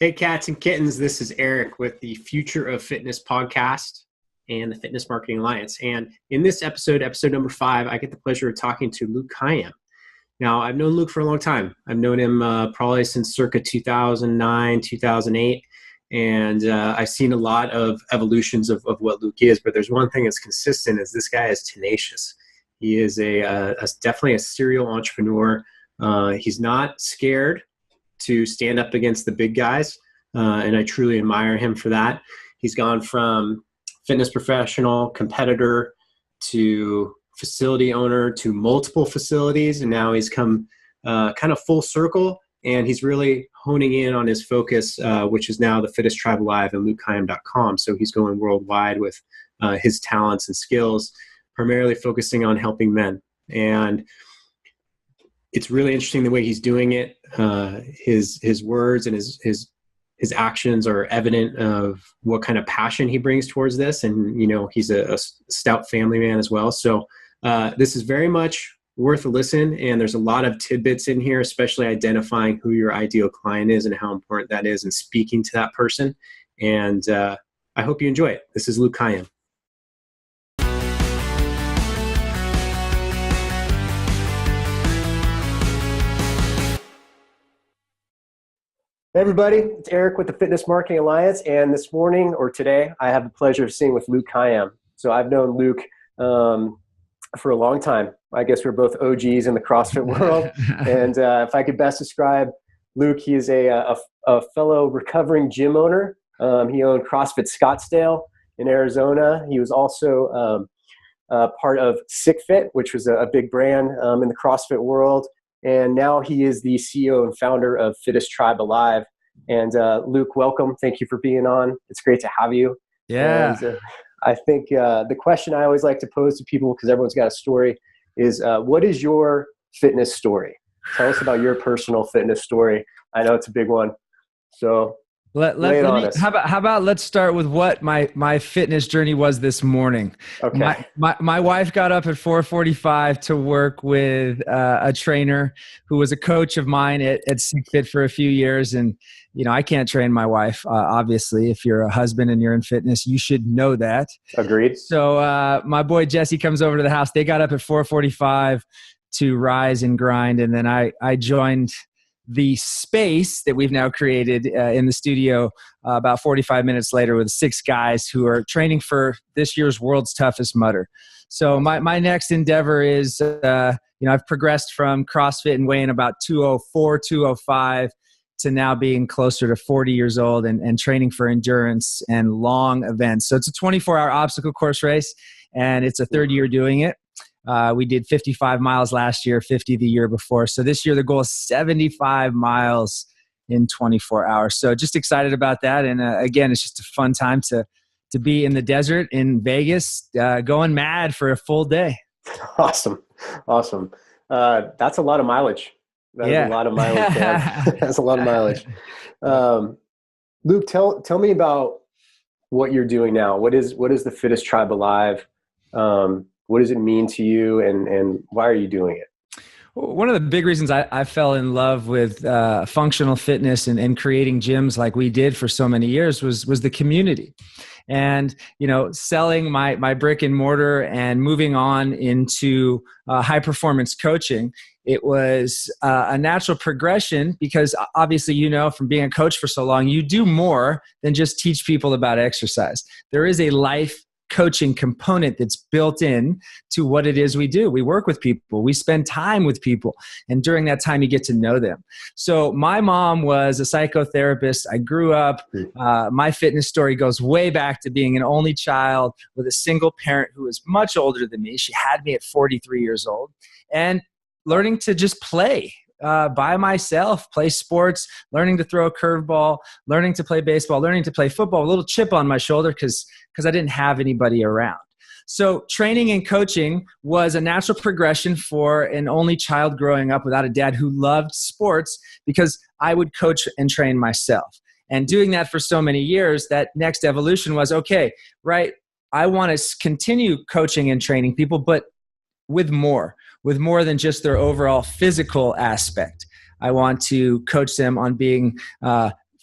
Hey, cats and kittens. This is Eric with the Future of Fitness podcast and the Fitness Marketing Alliance. And in this episode number 5, I get the pleasure of talking to Luke Kayyem. Now, I've known Luke for a long time. I've known him probably since circa 2009, 2008. And I've seen a lot of evolutions of what Luke is. But there's one thing that's consistent is this guy is tenacious. He is definitely a serial entrepreneur. He's not scared to stand up against the big guys, and I truly admire him for that. He's gone from fitness professional, competitor, to facility owner, to multiple facilities, and now he's come kind of full circle, and he's really honing in on his focus, which is now the Fittest Tribe Alive and LukeKayyem.com. So he's going worldwide with his talents and skills, primarily focusing on helping men. And it's really interesting the way he's doing it. His words and his actions are evident of what kind of passion he brings towards this. And, you know, he's a stout family man as well. So this is very much worth a listen. And there's a lot of tidbits in here, especially identifying who your ideal client is and how important that is and speaking to that person. And I hope you enjoy it. This is Luke Kayyem. Hey everybody, it's Eric with the Fitness Marketing Alliance, and this morning, or today, I have the pleasure of sitting with Luke Kayyem. So I've known Luke for a long time. I guess we're both OGs in the CrossFit world, and if I could best describe Luke, he is a fellow recovering gym owner. He owned CrossFit Scottsdale in Arizona. He was also part of SickFit, which was a big brand in the CrossFit world. And now he is the CEO and founder of Fittest Tribe Alive. And Luke, welcome. Thank you for being on. It's great to have you. Yeah. And, I think the question I always like to pose to people, because everyone's got a story, is what is your fitness story? Tell us about your personal fitness story. I know it's a big one. So how about let's start with what my fitness journey was this morning. Okay. My wife got up at 4:45 to work with a trainer who was a coach of mine at SickFit for a few years. And, you know, I can't train my wife. Obviously, if you're a husband and you're in fitness, you should know that. Agreed. So my boy Jesse comes over to the house. They got up at 4:45 to rise and grind. And then I joined the space that we've now created in the studio about 45 minutes later with 6 guys who are training for this year's World's Toughest Mudder. So my next endeavor is, I've progressed from CrossFit and weighing about 204, 205 to now being closer to 40 years old and training for endurance and long events. So it's a 24-hour obstacle course race, and it's a third year doing it. We did 55 miles last year, 50 the year before. So this year, the goal is 75 miles in 24 hours. So just excited about that. And again, it's just a fun time to be in the desert in Vegas, going mad for a full day. Awesome. That's a lot of mileage. That is a lot of mileage, man. That's a lot of mileage. Luke, tell me about what you're doing now. What is the Fittest Tribe Alive? What does it mean to you, and why are you doing it? One of the big reasons I fell in love with functional fitness and creating gyms like we did for so many years was the community. And, you know, selling my brick and mortar and moving on into high performance coaching, it was a natural progression because obviously, you know, from being a coach for so long, you do more than just teach people about exercise. There is a life coaching component that's built in to what it is we do. We work with people. We spend time with people. And during that time, you get to know them. So my mom was a psychotherapist. I grew up. My fitness story goes way back to being an only child with a single parent who was much older than me. She had me at 43 years old. And learning to just play by myself, play sports, learning to throw a curveball, learning to play baseball, learning to play football, a little chip on my shoulder because I didn't have anybody around. So training and coaching was a natural progression for an only child growing up without a dad who loved sports because I would coach and train myself. And doing that for so many years, that next evolution was, okay, right, I want to continue coaching and training people, but with more than just their overall physical aspect. I want to coach them on being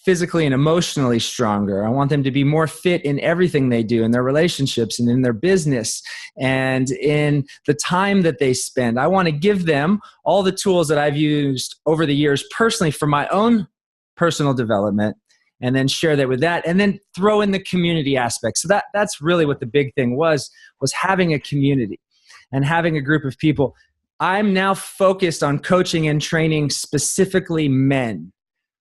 physically and emotionally stronger. I want them to be more fit in everything they do, in their relationships and in their business and in the time that they spend. I want to give them all the tools that I've used over the years personally for my own personal development, and then share that with that, and then throw in the community aspect. So that's really what the big thing was having a community and having a group of people. I'm now focused on coaching and training specifically men,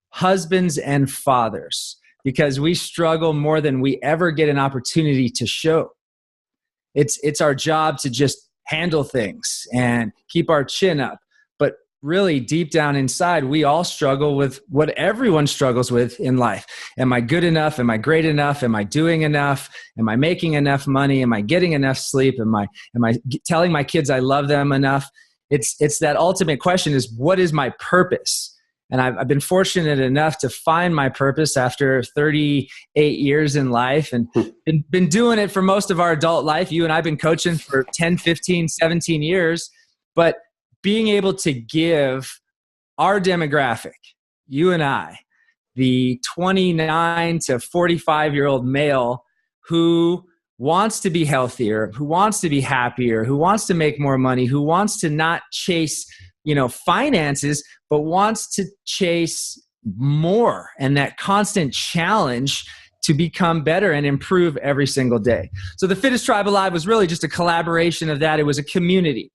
husbands and fathers, because we struggle more than we ever get an opportunity to show. It's our job to just handle things and keep our chin up. But really deep down inside, we all struggle with what everyone struggles with in life. Am I good enough? Am I great enough? Am I doing enough? Am I making enough money? Am I getting enough sleep? Am I telling my kids I love them enough? It's that ultimate question is, what is my purpose? And I've been fortunate enough to find my purpose after 38 years in life, and been doing it for most of our adult life. You and I have been coaching for 10, 15, 17 years, but being able to give our demographic, you and I, the 29 to 45-year-old male who wants to be healthier, who wants to be happier, who wants to make more money, who wants to not chase, finances, but wants to chase more, and that constant challenge to become better and improve every single day. So the Fittest Tribe Alive was really just a collaboration of that. It was a community.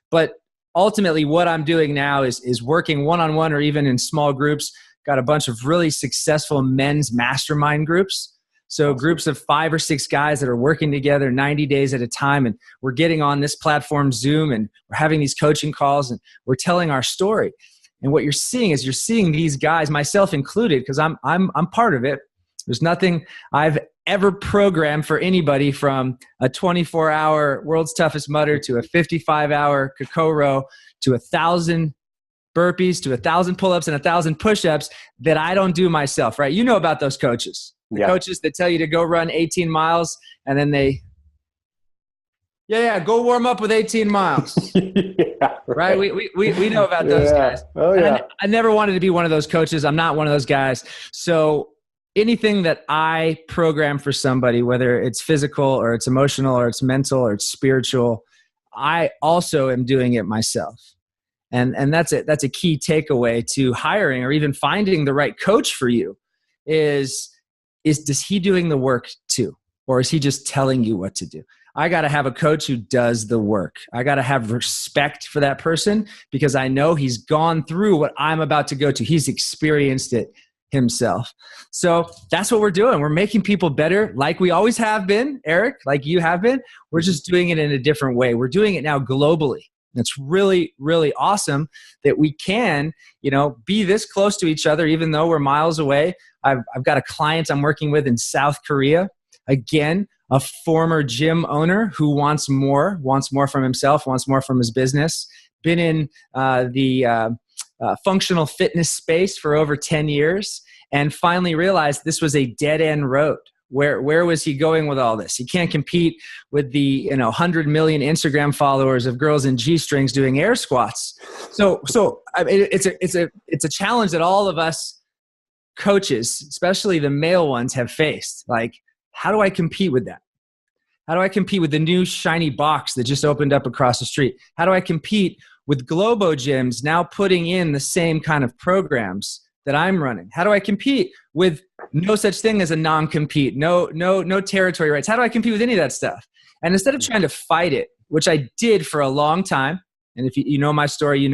But ultimately what I'm doing now is working one-on-one or even in small groups. Got a bunch of really successful men's mastermind groups. So groups of 5 or 6 guys that are working together 90 days at a time, and we're getting on this platform Zoom, and we're having these coaching calls, and we're telling our story. And what you're seeing is these guys, myself included, because I'm part of it. There's nothing I've ever programmed for anybody, from a 24-hour World's Toughest Mudder to a 55-hour Kakko row to 1,000 burpees to 1,000 pull-ups and 1,000 push-ups that I don't do myself, right? You know about those coaches. The coaches that tell you to go run 18 miles and then they, go warm up with 18 miles. Right? We know about those guys. Oh, yeah. I never wanted to be one of those coaches. I'm not one of those guys. So anything that I program for somebody, whether it's physical or it's emotional or it's mental or it's spiritual, I also am doing it myself. And that's it. That's a key takeaway to hiring or even finding the right coach for you is does he doing the work too? Or is he just telling you what to do? I got to have a coach who does the work. I got to have respect for that person because I know he's gone through what I'm about to go to. He's experienced it himself. So that's what we're doing. We're making people better like we always have been, Eric, like you have been. We're just doing it in a different way. We're doing it now globally. It's really, really awesome that we can, be this close to each other, even though we're miles away. I've got a client I'm working with in South Korea. Again, a former gym owner who wants more from himself, wants more from his business. Been in the functional fitness space for over 10 years and finally realized this was a dead-end road. Where was he going with all this? He can't compete with the 100 million Instagram followers of girls in G-strings doing air squats. So it's a challenge that all of us coaches, especially the male ones, have faced. Like, how do I compete with that? How do I compete with the new shiny box that just opened up across the street? How do I compete with Globo gyms now putting in the same kind of programs that I'm running? How do I compete with no such thing as a non-compete, no territory rights? How do I compete with any of that stuff? And instead of trying to fight it, which I did for a long time, and if you know my story,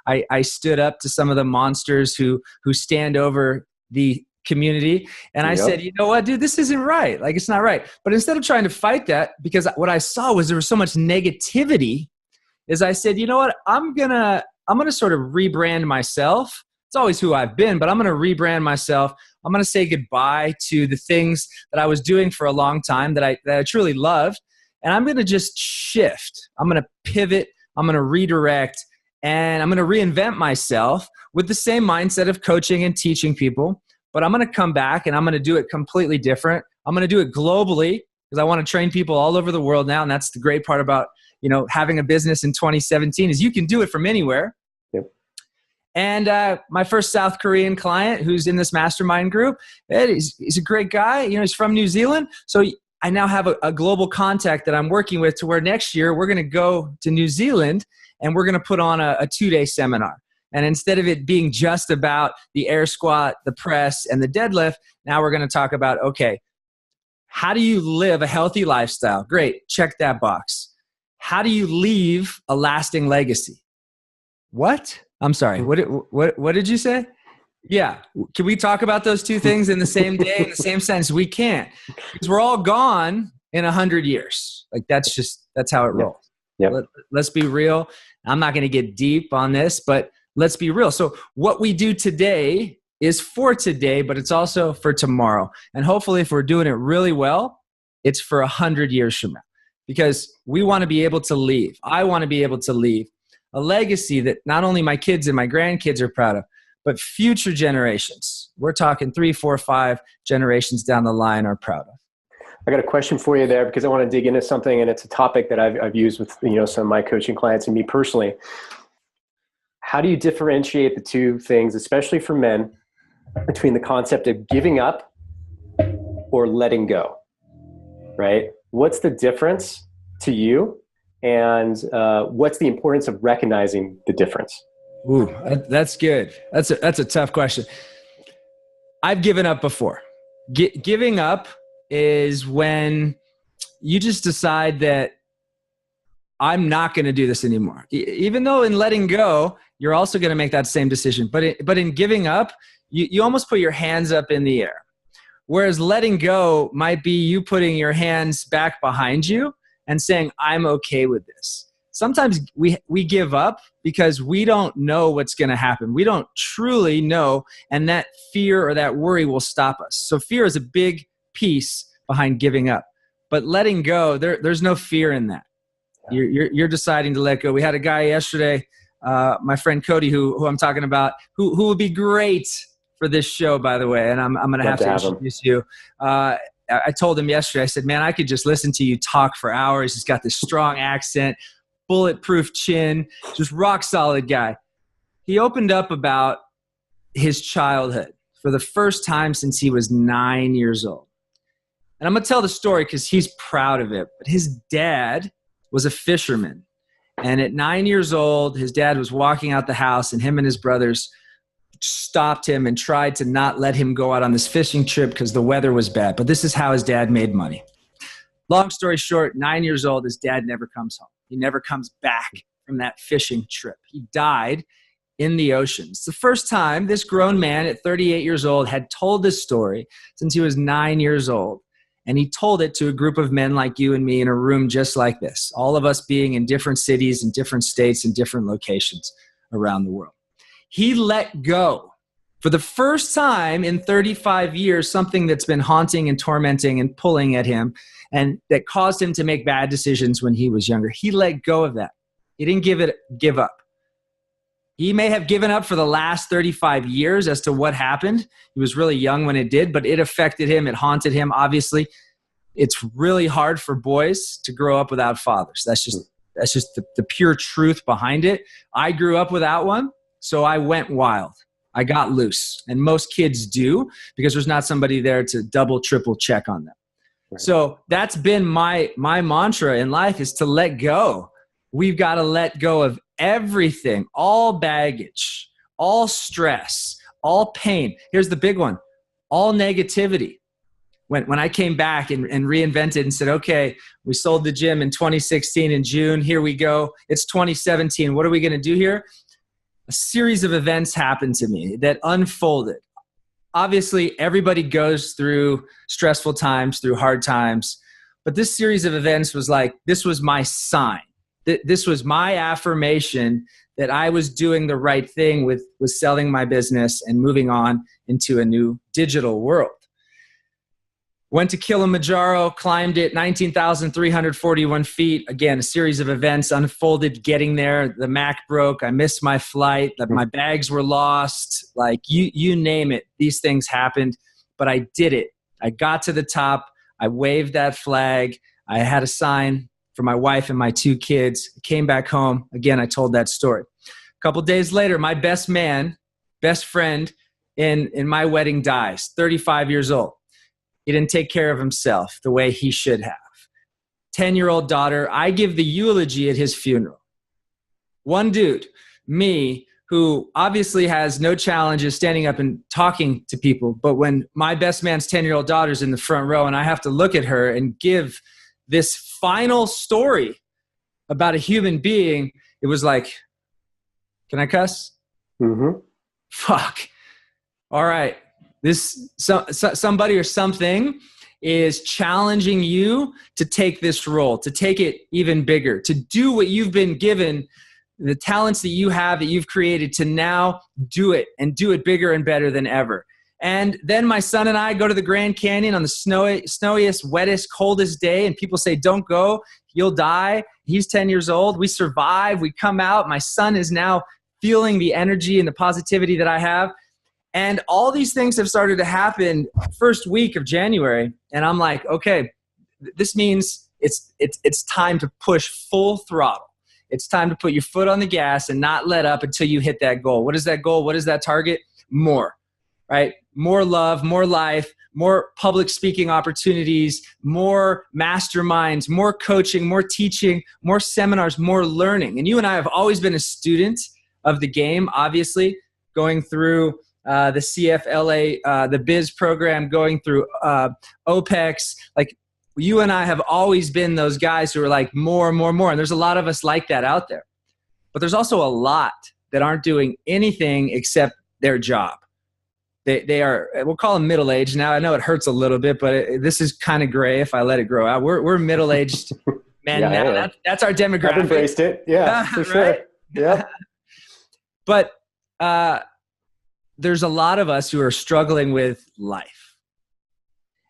I stood up to some of the monsters who stand over the community. And I said, you know what, dude, this isn't right. Like, it's not right. But instead of trying to fight that, because what I saw was there was so much negativity, is I said, you know what, I'm gonna sort of rebrand myself. It's always who I've been, but I'm going to rebrand myself. I'm going to say goodbye to the things that I was doing for a long time that I truly loved. And I'm going to just shift. I'm going to pivot. I'm going to redirect. And I'm going to reinvent myself with the same mindset of coaching and teaching people. But I'm going to come back and I'm going to do it completely different. I'm going to do it globally because I want to train people all over the world now. And that's the great part about, having a business in 2017 is you can do it from anywhere. And my first South Korean client who's in this mastermind group, Ed, he's a great guy. You know, he's from New Zealand. So I now have a global contact that I'm working with to where next year we're going to go to New Zealand and we're going to put on a 2-day seminar. And instead of it being just about the air squat, the press, and the deadlift, now we're going to talk about, okay, how do you live a healthy lifestyle? Great, check that box. How do you leave a lasting legacy? What? I'm sorry. What did you say? Yeah. Can we talk about those two things in the same day, in the same sentence? We can't, because we're all gone in 100 years. Like that's how it rolls. Yep. Let's be real. I'm not going to get deep on this, but let's be real. So what we do today is for today, but it's also for tomorrow. And hopefully if we're doing it really well, it's for 100 years from now, because we want to be able to leave. I want to be able to leave a legacy that not only my kids and my grandkids are proud of, but future generations, we're talking 3, 4, 5 generations down the line, are proud of. I got a question for you there, because I want to dig into something, and it's a topic that I've used with some of my coaching clients and me personally. How do you differentiate the two things, especially for men, between the concept of giving up or letting go, right? What's the difference to you? And what's the importance of recognizing the difference? Ooh, that's good. That's a tough question. I've given up before. Giving up is when you just decide that I'm not going to do this anymore. Even though in letting go, you're also going to make that same decision. But in giving up, you almost put your hands up in the air. Whereas letting go might be you putting your hands back behind you and saying, I'm okay with this. Sometimes we give up because we don't know what's going to happen. We don't truly know, and that fear or that worry will stop us. So fear is a big piece behind giving up. But letting go, there's no fear in that. You're deciding to let go. We had a guy yesterday, my friend Cody, who I'm talking about, who would be great for this show, by the way, and I'm going to have to introduce you. I told him yesterday, I said, man, I could just listen to you talk for hours. He's got this strong accent, bulletproof chin, just rock solid guy. He opened up about his childhood for the first time since he was 9 years old. And I'm going to tell the story because he's proud of it. But his dad was a fisherman. And at 9 years old, his dad was walking out the house, and him and his brothers stopped him and tried to not let him go out on this fishing trip because the weather was bad. But this is how his dad made money. Long story short, 9 years old, his dad never comes home. He never comes back from that fishing trip. He died in the ocean. It's the first time this grown man at 38 years old had told this story since he was 9 years old. And he told it to a group of men like you and me in a room just like this, all of us being in different cities and different states and different locations around the world. He let go for the first time in 35 years, something that's been haunting and tormenting and pulling at him and that caused him to make bad decisions when he was younger. He let go of that. He didn't give up. He may have given up for the last 35 years as to what happened. He was really young when it did, but it affected him. It haunted him. Obviously, it's really hard for boys to grow up without fathers. That's just the pure truth behind it. I grew up without one, so I went wild. I got loose, and most kids do because there's not somebody there to double, triple check on them. Right. So that's been my mantra in life, is to let go. We've got to let go of everything, all baggage, all stress, all pain. Here's the big one, all negativity. When I came back and reinvented and said, okay, we sold the gym in 2016 in June. Here we go. It's 2017. What are we going to do here? A series of events happened to me that unfolded. Obviously, everybody goes through stressful times, through hard times. But this series of events was like, this was my sign. This was my affirmation that I was doing the right thing with selling my business and moving on into a new digital world. Went to Kilimanjaro, climbed it, 19,341 feet. Again, a series of events unfolded getting there. The Mac broke. I missed my flight. My bags were lost. Like you name it. These things happened, but I did it. I got to the top. I waved that flag. I had a sign for my wife and my 2 kids. I came back home. Again, I told that story. A couple days later, my best friend in my wedding dies, 35 years old. He didn't take care of himself the way he should have. 10-year-old daughter, I give the eulogy at his funeral. One dude, me, who obviously has no challenges standing up and talking to people, but when my best man's 10-year-old daughter's in the front row and I have to look at her and give this final story about a human being, it was like, can I cuss? Mm-hmm. Fuck. All right. Somebody or something is challenging you to take this role, to take it even bigger, to do what you've been given, the talents that you have, that you've created, to now do it and do it bigger and better than ever. And then my son and I go to the Grand Canyon on the snowiest, wettest, coldest day, and people say, don't go, you'll die. He's 10 years old. We survive. We come out. My son is now feeling the energy and the positivity that I have. And all these things have started to happen first week of January. And I'm like, okay, this means it's time to push full throttle. It's time to put your foot on the gas and not let up until you hit that goal. What is that goal? What is that target? More, right? More love, more life, more public speaking opportunities, more masterminds, more coaching, more teaching, more seminars, more learning. And you and I have always been a student of the game, obviously, going through the CFLA, the biz program, going through OPEX. Like, you and I have always been those guys who are like more and more and more. And there's a lot of us like that out there. But there's also a lot that aren't doing anything except their job. They are, we'll call them middle-aged now. I know it hurts a little bit, but this is kind of gray if I let it grow out. We're middle-aged men now. That's our demographic. I've embraced it. Yeah, for sure. Right? Yeah. But there's a lot of us who are struggling with life.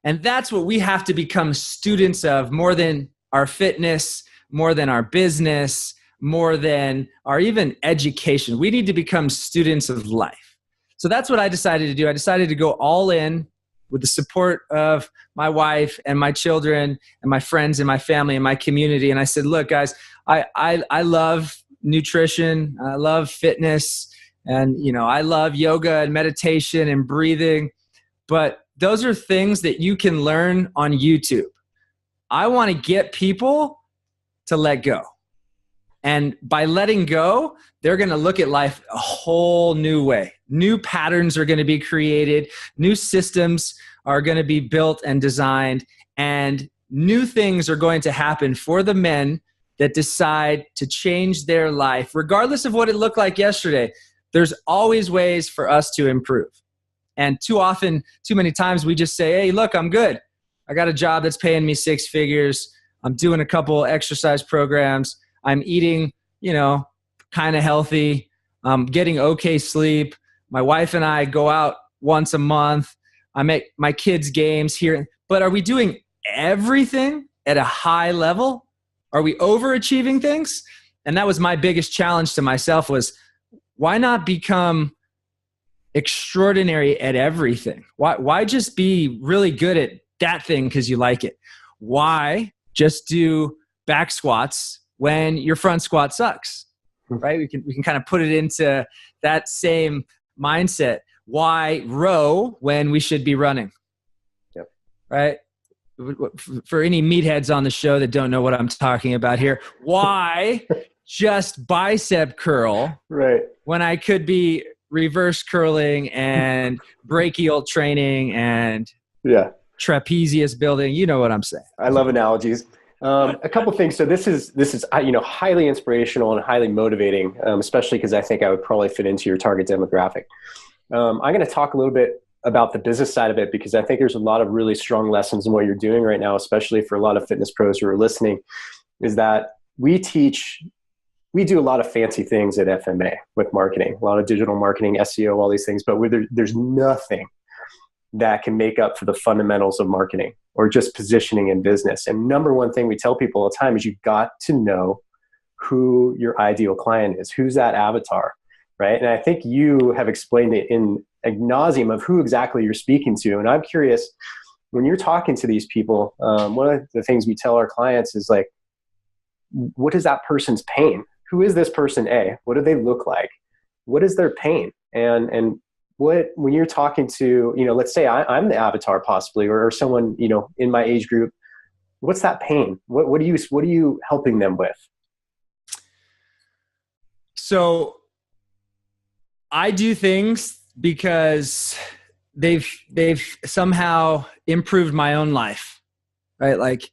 And that's what we have to become students of, more than our fitness, more than our business, more than our even education. We need to become students of life. So that's what I decided to do. I decided to go all in with the support of my wife and my children and my friends and my family and my community. And I said, look, guys, I love nutrition. I love fitness. And, I love yoga and meditation and breathing. But those are things that you can learn on YouTube. I want to get people to let go. And by letting go, they're going to look at life a whole new way. New patterns are going to be created. New systems are going to be built and designed. And new things are going to happen for the men that decide to change their life, regardless of what it looked like yesterday. There's always ways for us to improve. And too many times we just say, hey, look, I'm good. I got a job that's paying me 6 figures. I'm doing a couple exercise programs. I'm eating, kind of healthy. I'm getting okay sleep. My wife and I go out once a month. I make my kids' games here. But are we doing everything at a high level? Are we overachieving things? And that was my biggest challenge to myself, was why not become extraordinary at everything? Why just be really good at that thing because you like it? Why just do back squats when your front squat sucks, right? We can kind of put it into that same mindset. Why row when we should be running? Yep. Right? For any meatheads on the show that don't know what I'm talking about here, why just bicep curl right when I could be reverse curling and brachial training and trapezius building? You know what I'm saying. I love analogies. A couple things. So this is highly inspirational and highly motivating, especially because I think I would probably fit into your target demographic. I'm going to talk a little bit about the business side of it, because I think there's a lot of really strong lessons in what you're doing right now, especially for a lot of fitness pros who are listening, is that we do a lot of fancy things at FMA with marketing, a lot of digital marketing, SEO, all these things, but there's nothing that can make up for the fundamentals of marketing or just positioning in business. And number one thing we tell people all the time is you've got to know who your ideal client is. Who's that avatar, right? And I think you have explained it in ad nauseum of who exactly you're speaking to. And I'm curious, when you're talking to these people, one of the things we tell our clients is like, what is that person's pain? who is this person? A, what do they look like? What is their pain? And what, when you're talking to, let's say I'm the avatar possibly, or someone, in my age group, what's that pain? What are you helping them with? So I do things because they've somehow improved my own life, right? Like,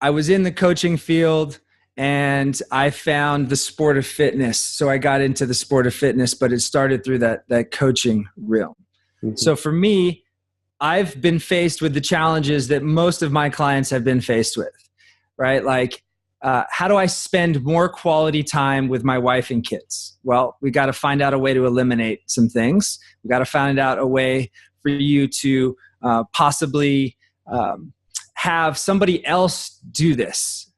I was in the coaching field and I found the sport of fitness. So I got into the sport of fitness, but it started through that coaching realm. Mm-hmm. So for me, I've been faced with the challenges that most of my clients have been faced with, right? Like, how do I spend more quality time with my wife and kids? Well, we got to find out a way to eliminate some things. We got to find out a way for you to possibly have somebody else do this.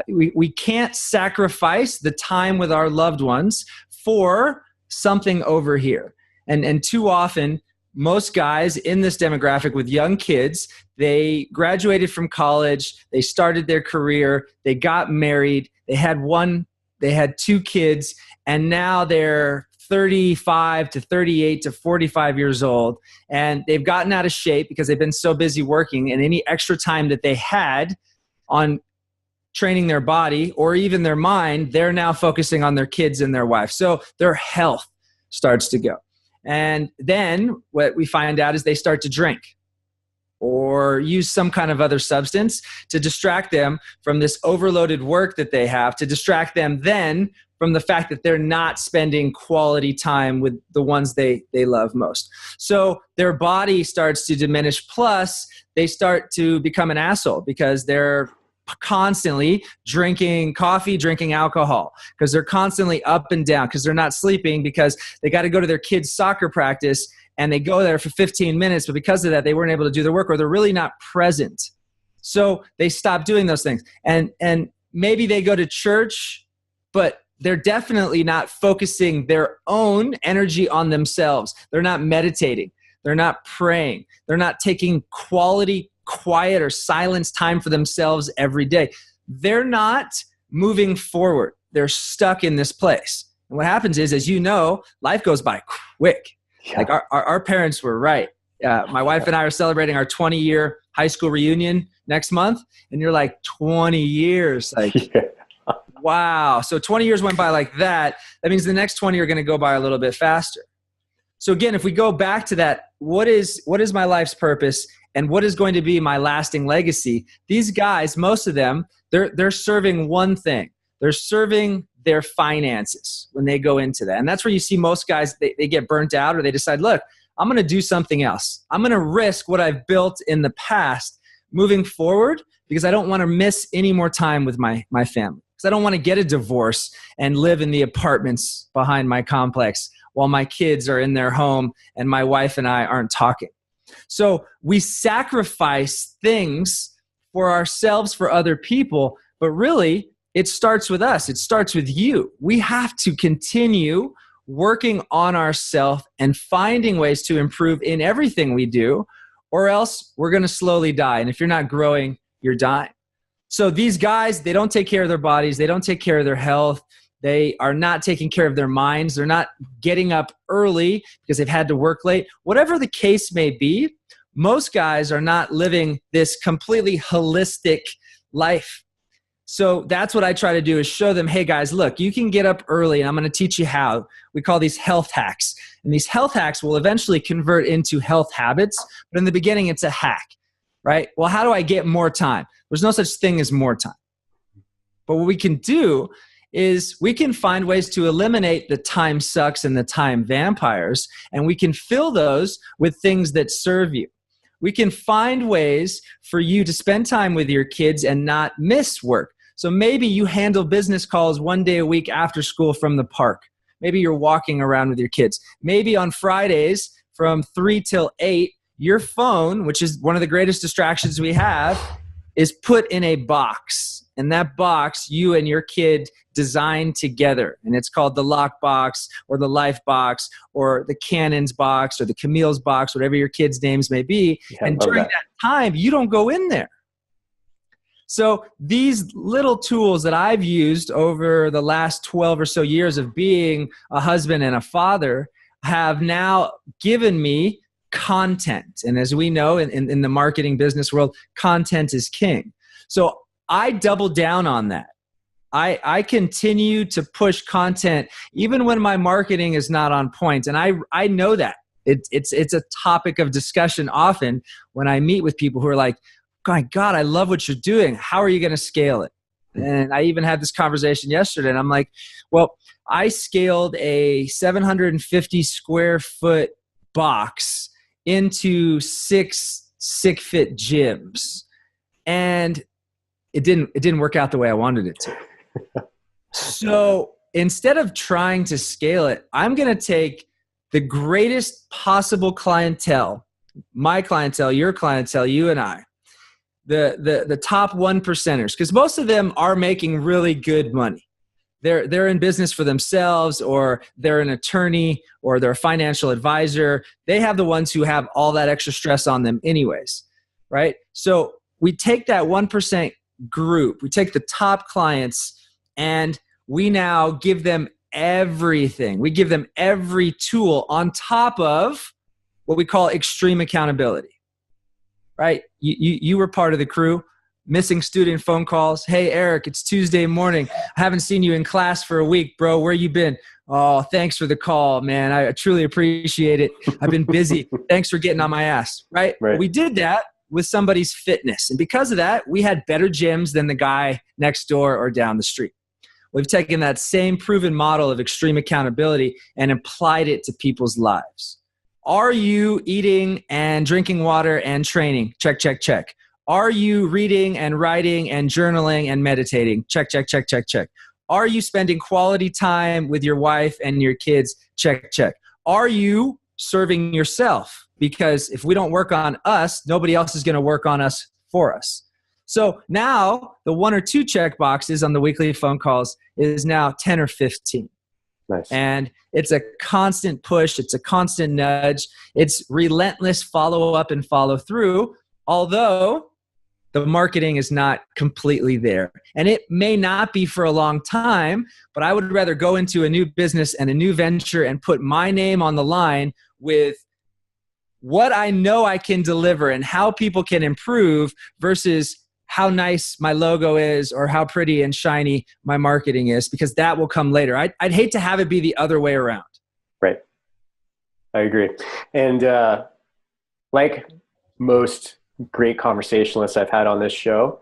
We can't sacrifice the time with our loved ones for something over here. And too often, most guys in this demographic with young kids, they graduated from college, they started their career, they got married, they had 2 kids, and now they're 35 to 38 to 45 years old, and they've gotten out of shape because they've been so busy working, and any extra time that they had on training their body or even their mind, they're now focusing on their kids and their wife. So their health starts to go. And then what we find out is they start to drink or use some kind of other substance to distract them from this overloaded work that they have, to distract them then from the fact that they're not spending quality time with the ones they love most. So their body starts to diminish, plus they start to become an asshole because they're constantly drinking coffee, drinking alcohol, because they're constantly up and down, because they're not sleeping, because they got to go to their kids' soccer practice and they go there for 15 minutes, but because of that, they weren't able to do their work, or they're really not present. So they stop doing those things. And maybe they go to church, but they're definitely not focusing their own energy on themselves. They're not meditating. They're not praying. They're not taking quality quiet or silence time for themselves every day. They're not moving forward. They're stuck in this place. And what happens is, as you know, life goes by quick. Yeah. Like our parents were right. My wife and I are celebrating our 20-year high school reunion next month. And you're like, 20 years. Like, yeah. Wow. So 20 years went by like that. That means the next 20 are going to go by a little bit faster. So again, if we go back to that, what is my life's purpose? And what is going to be my lasting legacy? These guys, most of them, they're serving one thing. They're serving their finances when they go into that. And that's where you see most guys, they get burnt out, or they decide, look, I'm going to do something else. I'm going to risk what I've built in the past moving forward, because I don't want to miss any more time with my family. Because I don't want to get a divorce and live in the apartments behind my complex while my kids are in their home and my wife and I aren't talking. So we sacrifice things for ourselves, for other people, but really it starts with us. It starts with you. We have to continue working on ourselves and finding ways to improve in everything we do, or else we're going to slowly die. And if you're not growing, you're dying. So these guys, they don't take care of their bodies. They don't take care of their health. They are not taking care of their minds. They're not getting up early because they've had to work late. Whatever the case may be, most guys are not living this completely holistic life. So that's what I try to do, is show them, hey guys, look, you can get up early and I'm going to teach you how. We call these health hacks. And these health hacks will eventually convert into health habits. But in the beginning, it's a hack, right? Well, how do I get more time? There's no such thing as more time. But what we can do is we can find ways to eliminate the time sucks and the time vampires, and we can fill those with things that serve you. We can find ways for you to spend time with your kids and not miss work. So maybe you handle business calls one day a week after school from the park. Maybe you're walking around with your kids. Maybe on Fridays from 3 till 8, your phone, which is one of the greatest distractions we have, is put in a box. And that box, you and your kid design together. And it's called the lock box or the life box or the Cannon's box or the Camille's box, whatever your kids' names may be. Yeah, and during that time, you don't go in there. So these little tools that I've used over the last 12 or so years of being a husband and a father have now given me content. And as we know in the marketing business world, content is king. So I double down on that. I continue to push content even when my marketing is not on point. And I know that. It's a topic of discussion often when I meet with people who are like, my God, I love what you're doing. How are you going to scale it? And I even had this conversation yesterday, and I'm like, well, I scaled a 750 square foot box into 6 SickFit gyms, and it didn't work out the way I wanted it to. So instead of trying to scale it, I'm going to take the greatest possible clientele, my clientele, your clientele, you and I, the top 1%ers, because most of them are making really good money. They're in business for themselves, or they're an attorney, or they're a financial advisor. They have the ones who have all that extra stress on them anyways, right? So we take that 1% group, we take the top clients, and we now give them everything. We give them every tool on top of what we call extreme accountability, right? You were part of the crew. Missing student phone calls. Hey, Eric, it's Tuesday morning. I haven't seen you in class for a week, bro. Where you been? Oh, thanks for the call, man. I truly appreciate it. I've been busy. Thanks for getting on my ass, right? We did that with somebody's fitness. And because of that, we had better gyms than the guy next door or down the street. We've taken that same proven model of extreme accountability and applied it to people's lives. Are you eating and drinking water and training? Check, check, check. Are you reading and writing and journaling and meditating? Check, check, check, check, check. Are you spending quality time with your wife and your kids? Check, check. Are you serving yourself? Because if we don't work on us, nobody else is going to work on us for us. So now the 1 or 2 check boxes on the weekly phone calls is now 10 or 15. Nice. And it's a constant push. It's a constant nudge. It's relentless follow up and follow through, although the marketing is not completely there. And it may not be for a long time, but I would rather go into a new business and a new venture and put my name on the line with what I know I can deliver and how people can improve versus how nice my logo is or how pretty and shiny my marketing is, because that will come later. I'd hate to have it be the other way around. Right. I agree. And like most great conversationalists I've had on this show,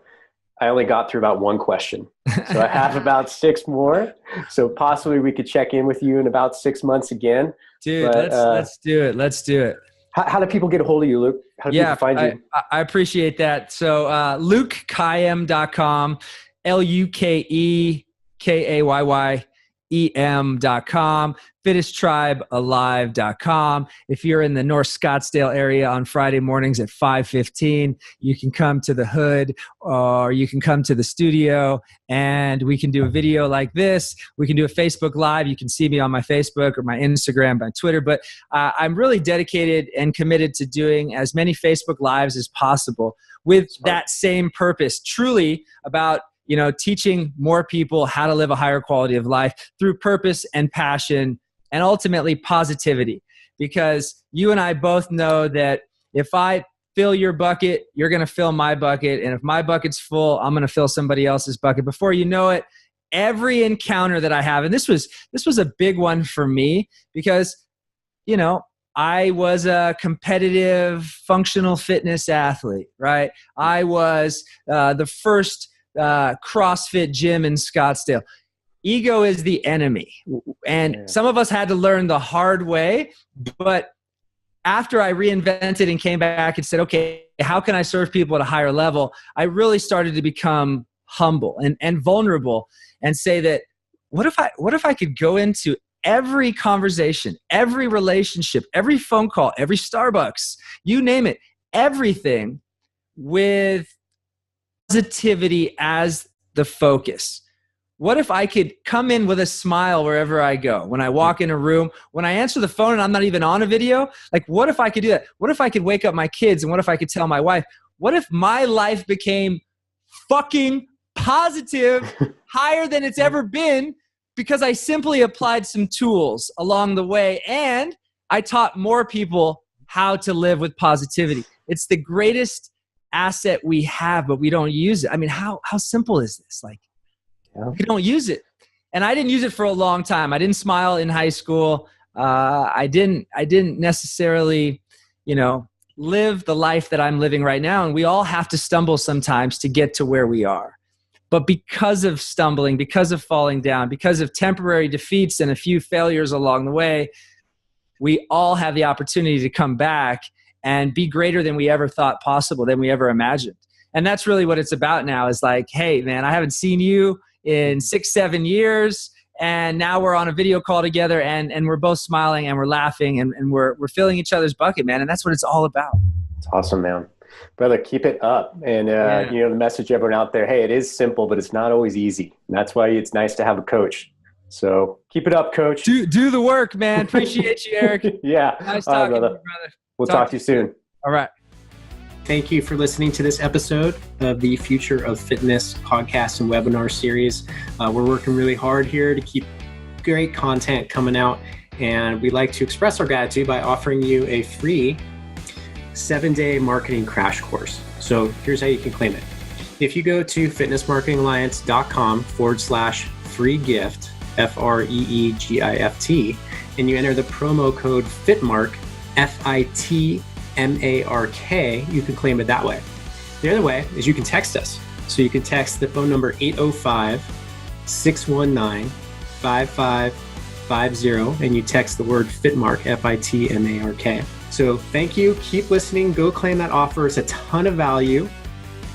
I only got through about 1 question. So I have about 6 more. So possibly we could check in with you in about 6 months again. Dude, but, let's do it. Let's do it. How do people get a hold of you, Luke? How do people find you? I appreciate that. So LukeKayyem.com, LukeKayyem.com, FittestTribeAlive.com. If you're in the North Scottsdale area on Friday mornings at 5:15, you can come to the hood or you can come to the studio and we can do a video like this. We can do a Facebook Live. You can see me on my Facebook or my Instagram, my Twitter. But I'm really dedicated and committed to doing as many Facebook Lives as possible with that same purpose, truly about teaching more people how to live a higher quality of life through purpose and passion and ultimately positivity. Because you and I both know that if I fill your bucket, you're going to fill my bucket. And if my bucket's full, I'm going to fill somebody else's bucket. Before you know it, every encounter that I have, and this was a big one for me because, I was a competitive functional fitness athlete, right? I was the first CrossFit gym in Scottsdale. Ego is the enemy. And some of us had to learn the hard way. But after I reinvented and came back and said, okay, how can I serve people at a higher level? I really started to become humble and vulnerable and say that, what if I could go into every conversation, every relationship, every phone call, every Starbucks, you name it, everything with positivity as the focus. What if I could come in with a smile wherever I go? When I walk in a room, when I answer the phone and I'm not even on a video, like what if I could do that? What if I could wake up my kids and what if I could tell my wife, what if my life became fucking positive, higher than it's ever been, because I simply applied some tools along the way, and I taught more people how to live with positivity. It's the greatest asset we have, but we don't use it. I mean, how simple is this? Like, we don't use it. And I didn't use it for a long time. I didn't smile in high school. I didn't necessarily, live the life that I'm living right now. And we all have to stumble sometimes to get to where we are. But because of stumbling, because of falling down, because of temporary defeats and a few failures along the way, we all have the opportunity to come back and be greater than we ever thought possible, than we ever imagined. And that's really what it's about now, is like, hey, man, I haven't seen you in 6-7 years. And now we're on a video call together, and we're both smiling and we're laughing and we're filling each other's bucket, man. And that's what it's all about. It's awesome, man. Brother, keep it up. And, the message to everyone out there, hey, it is simple, but it's not always easy. And that's why it's nice to have a coach. So keep it up, coach. Do the work, man. Appreciate you, Eric. Yeah. Nice all right, talking to brother. you, brother. We'll talk to you soon. All right. Thank you for listening to this episode of the Future of Fitness podcast and webinar series. We're working really hard here to keep great content coming out, and we'd like to express our gratitude by offering you a free 7-day marketing crash course. So here's how you can claim it. If you go to fitnessmarketingalliance.com/free gift, FREEGIFT, and you enter the promo code FITMARK, FITMARK, you can claim it that way. The other way is you can text us. So you can text the phone number 805-619-5550, and you text the word FITMARK, FITMARK. So thank you. Keep listening. Go claim that offer. It's a ton of value.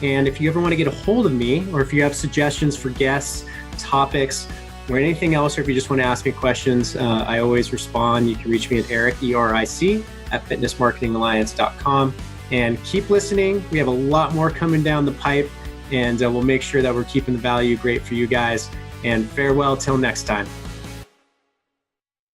And if you ever want to get a hold of me, or if you have suggestions for guests, topics, or anything else, or if you just want to ask me questions, I always respond. You can reach me at Eric, ERIC, at fitnessmarketingalliance.com. And keep listening. We have a lot more coming down the pipe, and we'll make sure that we're keeping the value great for you guys. And farewell till next time.